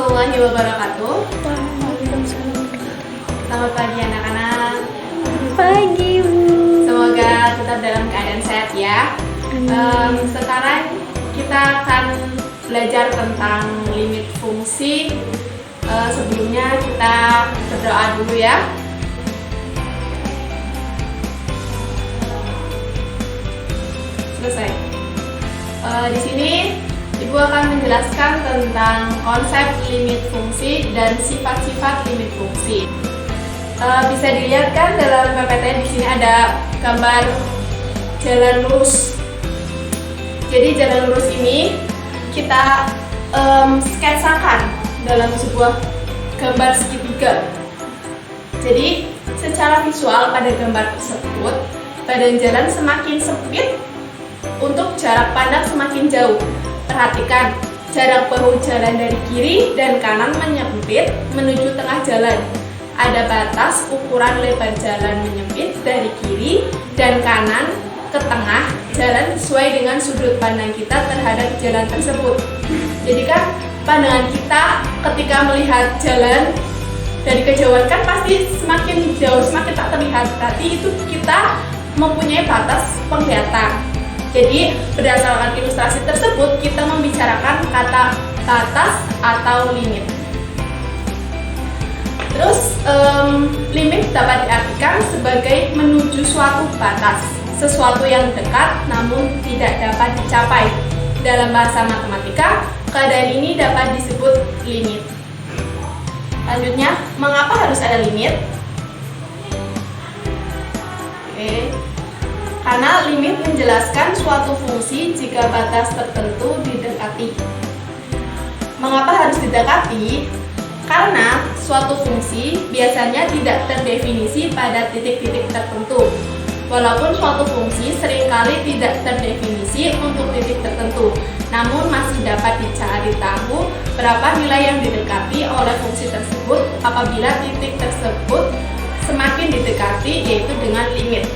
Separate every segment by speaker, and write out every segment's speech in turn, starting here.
Speaker 1: warahmatullahi wabarakatuh.
Speaker 2: Waalaikumsalam.
Speaker 1: Selamat pagi anak-anak.
Speaker 2: Pagi, Bu.
Speaker 1: Semoga tetap dalam keadaan sehat ya. Sekarang kita akan belajar tentang limit fungsi. Sebelumnya kita berdoa dulu ya. Selesai. Di sini Ibu akan menjelaskan tentang konsep limit fungsi dan sifat-sifat limit fungsi. Bisa dilihat kan dalam PPT di sini ada gambar jalan lurus. Jadi jalan lurus ini kita sketsakan dalam sebuah gambar segitiga. Jadi secara visual pada gambar tersebut badan jalan semakin sempit untuk jarak pandang semakin jauh. Perhatikan, jarak bahu jalan dari kiri dan kanan menyempit menuju tengah jalan. Ada batas ukuran lebar jalan menyempit dari kiri dan kanan ke tengah jalan sesuai dengan sudut pandang kita terhadap jalan tersebut. Jadi kan pandangan kita ketika melihat jalan dari kejauhan kan pasti semakin jauh, semakin tak terlihat. Berarti itu kita mempunyai batas penglihatan. Jadi berdasarkan ilustrasi tersebut kita membicarakan kata batas atau limit. Terus limit dapat diartikan sebagai menuju suatu batas, sesuatu yang dekat namun tidak dapat dicapai. Dalam bahasa matematika, keadaan ini dapat disebut limit. Lanjutnya, mengapa harus ada limit? Karena limit menjelaskan suatu fungsi jika batas tertentu didekati. Mengapa harus didekati? Karena suatu fungsi biasanya tidak terdefinisi pada titik-titik tertentu. Walaupun suatu fungsi seringkali tidak terdefinisi untuk titik tertentu, namun masih dapat dicari tahu berapa nilai yang didekati oleh fungsi tersebut apabila titik tersebut semakin didekati, yaitu dengan limit.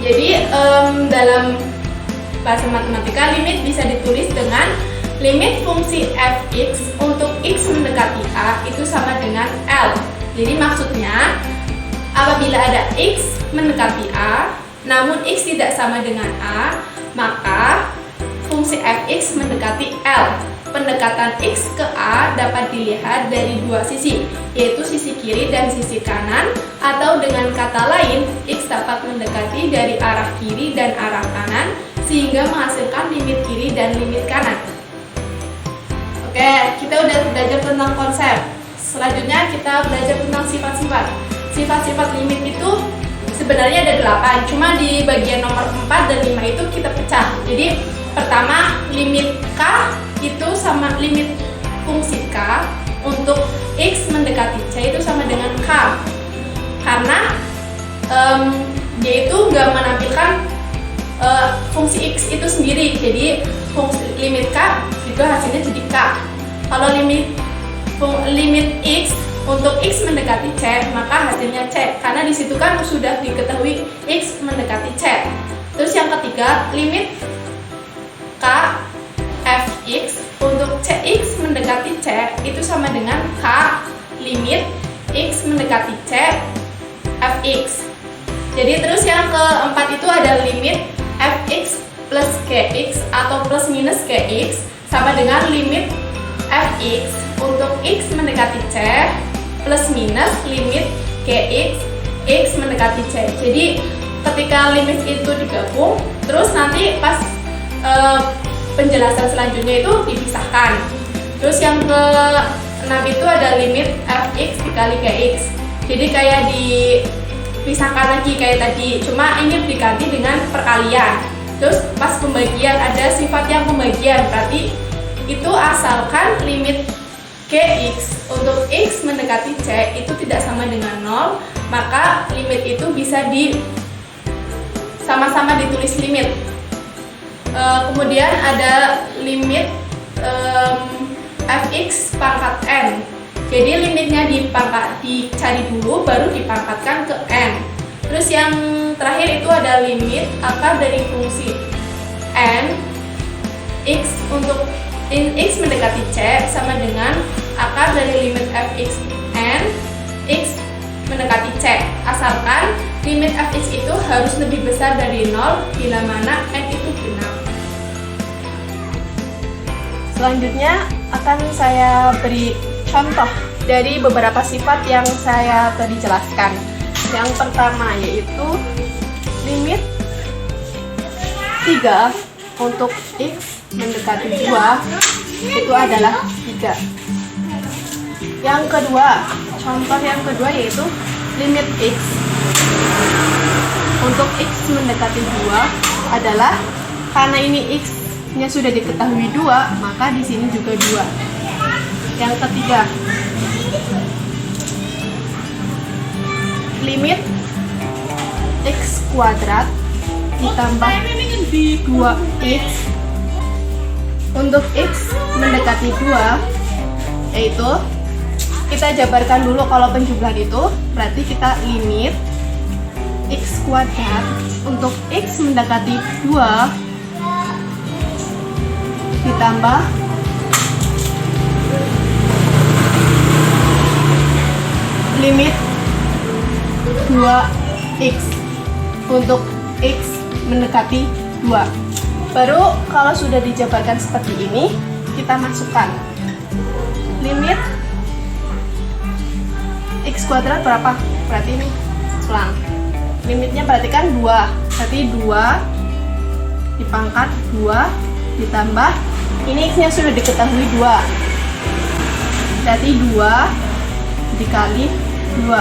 Speaker 1: Jadi dalam bahasa matematika limit bisa ditulis dengan limit fungsi fx untuk x mendekati a itu sama dengan L. Jadi maksudnya apabila ada x mendekati a namun x tidak sama dengan a, maka fungsi fx mendekati L. Pendekatan x ke a dapat dilihat dari dua sisi, yaitu sisi kiri dan sisi kanan, atau dengan kata lain x dapat mendekati dari arah kiri dan arah kanan sehingga menghasilkan limit kiri dan limit kanan. Oke, kita udah belajar tentang konsep. Selanjutnya kita belajar tentang sifat-sifat. Sifat-sifat limit itu sebenarnya ada 8, cuma di bagian nomor 4 dan 5 itu kita pecah. Jadi pertama, limit K itu sama limit fungsi K untuk X mendekati C itu sama dengan K. Karena dia itu nggak menampilkan fungsi X itu sendiri. Jadi fungsi limit K itu hasilnya jadi K. Kalau limit X untuk X mendekati C, maka hasilnya C. Karena disitu kan sudah diketahui X mendekati C. Terus yang ketiga, limit K fx untuk cx mendekati c itu sama dengan k limit x mendekati c fx. Jadi terus yang keempat itu ada limit fx plus gx atau plus minus gx sama dengan limit fx untuk x mendekati c plus minus limit gx x mendekati c. Jadi ketika limit itu digabung, terus nanti pas penjelasan selanjutnya itu dipisahkan. Terus yang ke-6 itu ada limit fx dikali gx. Jadi kayak dipisahkan lagi kayak tadi, cuma ini diganti dengan perkalian. Terus pas pembagian ada sifat yang pembagian, berarti itu asalkan limit gx untuk x mendekati c itu tidak sama dengan 0, maka limit itu bisa sama-sama ditulis limit. Kemudian ada limit fx pangkat n. Jadi limitnya dicari dulu baru dipangkatkan ke n. Terus yang terakhir itu ada limit akar dari fungsi n x untuk X mendekati C sama dengan akar dari limit fx n x mendekati C, asalkan limit fx itu harus lebih besar dari 0 bila mana n itu genap. Selanjutnya akan saya beri contoh dari beberapa sifat yang saya tadi jelaskan. Yang pertama yaitu limit 3 untuk x mendekati 2 itu adalah 3. Yang kedua, contoh yang kedua yaitu limit x untuk x mendekati 2 adalah, karena ini x-nya sudah diketahui 2, maka di sini juga 2. Yang ketiga, limit x kuadrat ditambah 2x untuk x mendekati 2, yaitu kita jabarkan dulu kalau penjumlahan itu, berarti kita limit x kuadrat untuk x mendekati 2 ditambah limit 2x untuk x mendekati 2. Baru kalau sudah dijabarkan seperti ini, kita masukkan limit x kuadrat berapa? Berarti ini ulang. Limitnya berarti kan 2. Berarti 2 dipangkat 2 ditambah ini x-nya sudah diketahui 2. Berarti 2 dikali 2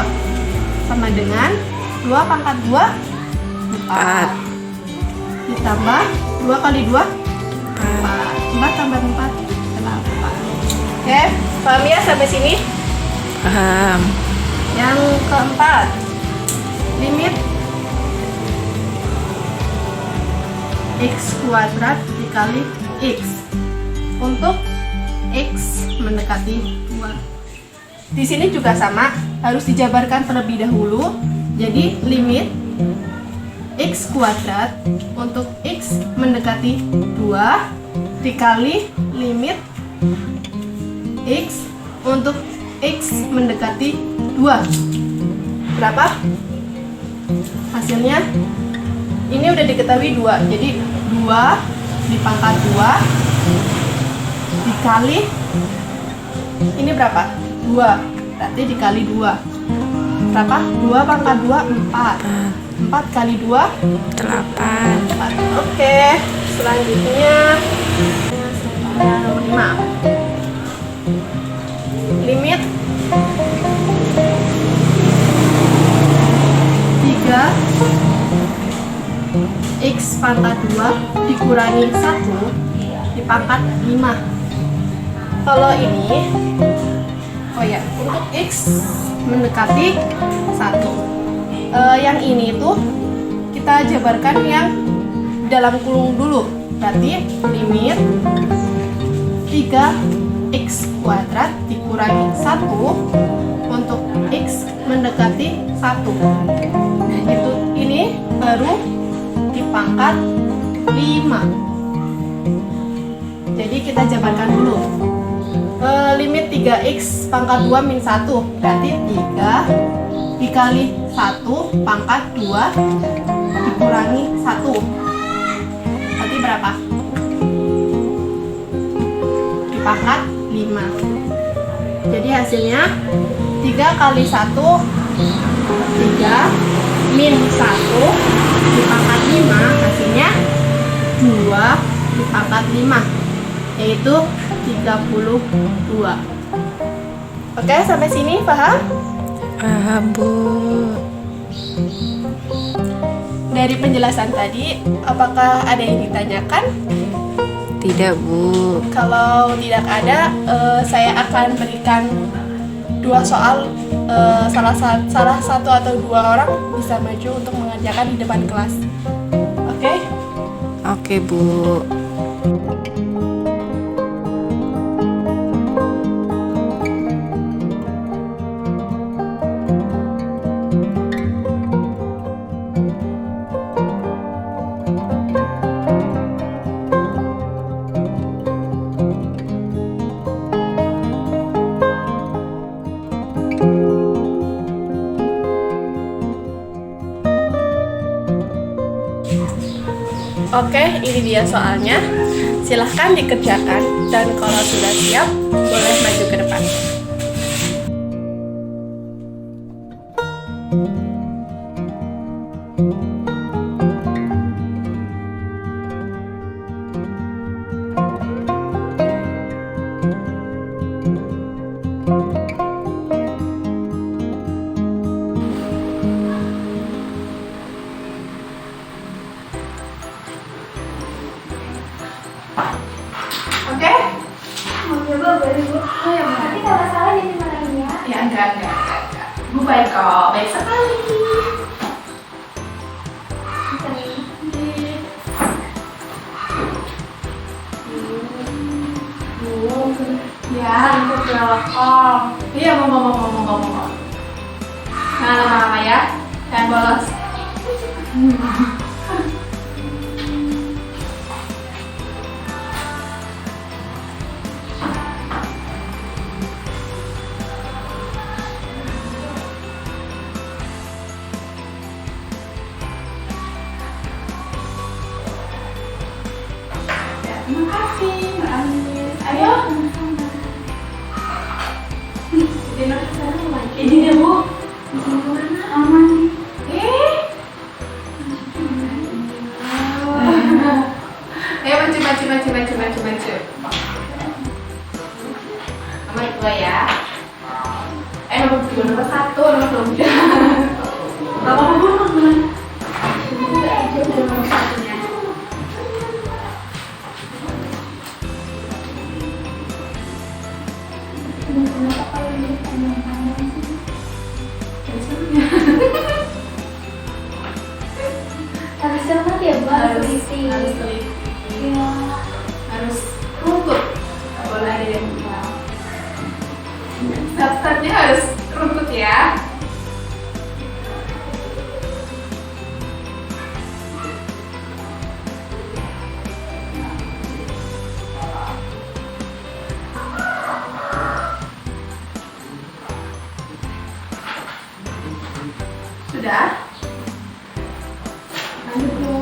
Speaker 1: sama dengan 2 pangkat 2 4 ditambah 2 kali 2 4 tambah 4 8. Oke, paham ya sampai sini?
Speaker 2: Paham.
Speaker 1: Yang keempat, limit x kuadrat dikali x untuk x mendekati 2. Di sini juga sama, harus dijabarkan terlebih dahulu. Jadi limit x kuadrat untuk x mendekati 2 dikali limit x untuk x mendekati 2. Berapa? Hasilnya ini udah diketahui 2. Jadi 2 dipangkat 2 dikali ini berapa? 2. Berarti dikali 2. Berapa? 2 pangkat 2 4. 4 kali 2
Speaker 2: 8.
Speaker 1: 4. Oke, selanjutnya nomor 5. Limit 3 x pangkat 2 dikurangi 1 dipangkat 5. Kalau ini untuk x mendekati 1, yang ini tuh kita jabarkan yang dalam kurung dulu. Berarti limit 3x kuadrat dikurangi 1 untuk x mendekati 1. Itu ini baru dipangkat 5. Jadi kita jabarkan dulu. Limit 3x pangkat 2 min 1 berarti 3 dikali 1 pangkat 2 dikurangi 1. Berarti berapa? Dipangkat 5. Jadi hasilnya 3 kali 1 3 min 1 dipangkat 5, hasilnya 2 dipangkat 5, yaitu 32. Oke, sampai sini paham?
Speaker 2: Paham, Bu.
Speaker 1: Dari penjelasan tadi, apakah ada yang ditanyakan?
Speaker 2: Tidak, Bu.
Speaker 1: Kalau tidak ada, saya akan berikan 2 soal. Salah satu atau 2 orang bisa maju untuk mengerjakan di depan kelas. Oke?
Speaker 2: Oke, Bu.
Speaker 1: Oke, ini dia soalnya. Silahkan dikerjakan dan kalau sudah siap, boleh maju ke depan. Oke?
Speaker 3: Mau coba boleh Bu?
Speaker 1: Oh ya, Bu.
Speaker 3: Tapi kalau salah jangan marahin ya.
Speaker 1: Ya, enggak. Bu baik kok, baik sekali. Ya, untuk belakang. Iya, mau. Nah, lama-lama ya. Jangan bolos. Ya, terima kasih, Mbak Anis. Ayo. Dinner ke sana lagi.
Speaker 3: Ini deh Bu. Aman nih.
Speaker 1: Ayo maju. Nomor 2 ya. Nomor 2, nomor 1, nomor 2.
Speaker 3: Bapak Bu teman.
Speaker 1: Itu nomor 1-nya.
Speaker 3: Kenapa kalau ini panjang-panjang sih? Harus cermat ya Bu, harus teliti.
Speaker 1: Harus teliti.
Speaker 3: Iya.
Speaker 1: Harus runtut. Nggak boleh ada yang bilang. Step-stepnya harus runtut ya. Sudah? Lanjut Bu.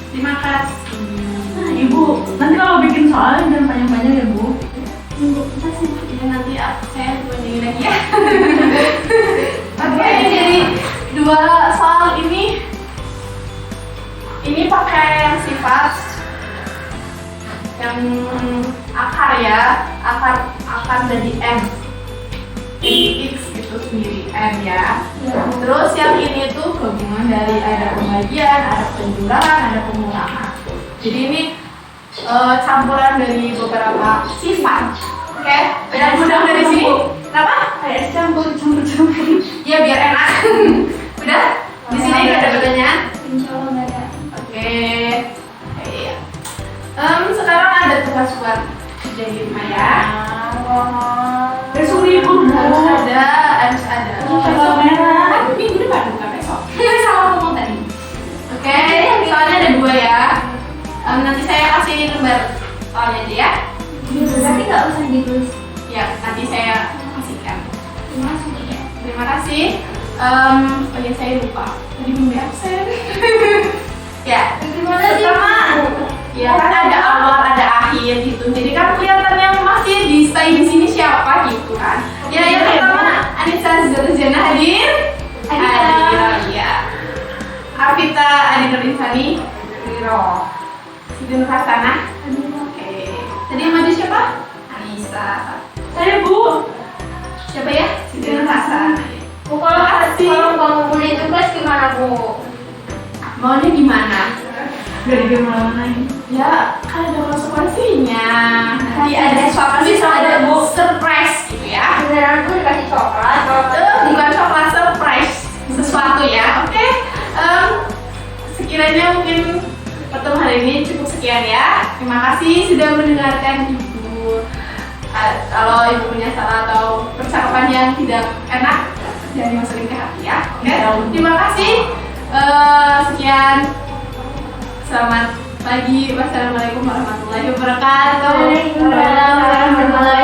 Speaker 1: Terima kasih.
Speaker 4: Nah, Ibu, nanti kalau bikin soal jangan panjang-panjang ya, Bu.
Speaker 1: Ibu, kita sih ya, nanti saya bandingin lagi ya. Oke, jadi 2 soal ini pakai yang sifat yang akar ya, akar dari M. X itu sendiri M ya. Terus yang ini tuh gabungan dari ada pembagian, ada penjualan, ada pengulangan. Jadi ini campuran dari beberapa sifat. Oke, dan mudah dari sini. Kenapa?
Speaker 3: Kayak campur.
Speaker 1: Ya biar enak. Udah? Di sini nggak ada pertanyaan?
Speaker 3: Insya Allah nggak ada.
Speaker 1: Oke. Iya. Sekarang ada tugas buat kerja di rumah ya.
Speaker 4: Besok libur, Bu.
Speaker 1: Harus ada.
Speaker 4: Besok merah.
Speaker 1: Minggu depan bukan besok. Salah ngomong tadi. Oke, soalnya ada 2 ya. Nanti saya kasih lembar soalnya aja ya.
Speaker 3: Tapi nggak usah ditulis.
Speaker 1: Ya, nanti saya kasihkan. Terima kasih. Oh ya, saya lupa. Tadi belum absen. Ya,
Speaker 3: Gimana sih?
Speaker 1: pertama, ya kan ada awal, ada akhir gitu. Jadi kan kelihatan yang masih di stay di sini siapa gitu kan. Ya, yang pertama Anissa Zurjana hadir. Hadir, ya. Arvita Adinur Insani. Wiro. Sidin Hasana. Oke. Tadi yang maju siapa? Anissa.
Speaker 4: Saya, Bu.
Speaker 1: Siapa ya? Sidin Hasana.
Speaker 3: Bu, kalau kamu boleh tugas gimana Bu?
Speaker 1: Maunya gimana?
Speaker 4: Gak digimanain.
Speaker 1: Ya, kan ada konsekuensinya. Nanti ada surprise gitu ya.
Speaker 3: Beneran Bu dikasih coklat?
Speaker 1: Bukan coklat, surprise sesuatu ya. Oke. Sekiranya mungkin pertemuan hari ini cukup sekian ya. Terima kasih sudah mendengarkan Ibu. Kalau Ibu punya salah atau percakapan yang tidak enak, jangan dimasukin ke hati ya. Oke. Terima kasih. Sekian. Selamat pagi. Wassalamualaikum warahmatullahi wabarakatuh.
Speaker 3: Waalaikumsalam warahmatullahi